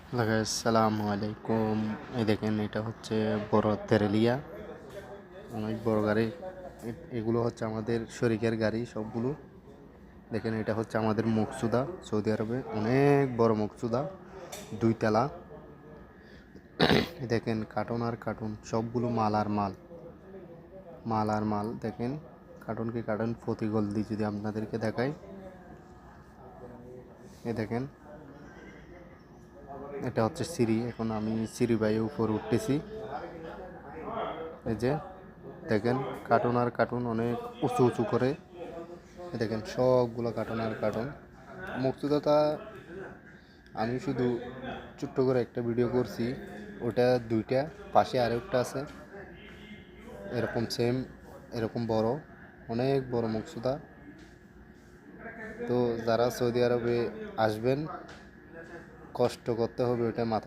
আসসালামু আলাইকুম। এই দেখেন, এটা হচ্ছে বড় তেরেলিয়া, অনেক বড় গাড়ি। এগুলো হচ্ছে আমাদের শরিকের গাড়ি সবগুলো। দেখেন, এটা হচ্ছে আমাদের মকসুদা, সৌদি আরবে অনেক বড় মকসুদা, 2 তলা। দেখেন, কার্টন আর কার্টন, সবগুলো মাল আর মাল, মাল আর মাল। দেখেন, কার্টন কি কার্টন, প্রতিগল্লি যদি আপনাদেরকে দেখাই, এ দেখেন, এটা হচ্ছে সিঁড়ি। এখন আমি সিঁড়ি বাইয়ে উপর উঠতেছি। এই যে দেখেন, কার্টুন আর কার্টুন অনেক উঁচু উঁচু করে। দেখেন, সবগুলো কার্টুন আর কার্টুন। মুক্তিদাতা আমি শুধু ছোট্ট করে একটা ভিডিও করছি, ওটা 2টা, পাশে আরেকটা আছে এরকম সেম, এরকম বড়, অনেক বড় মকসুদা। তো যারা সৌদি আরবে আসবেন, কষ্ট করতে হবে ওটা মাথায়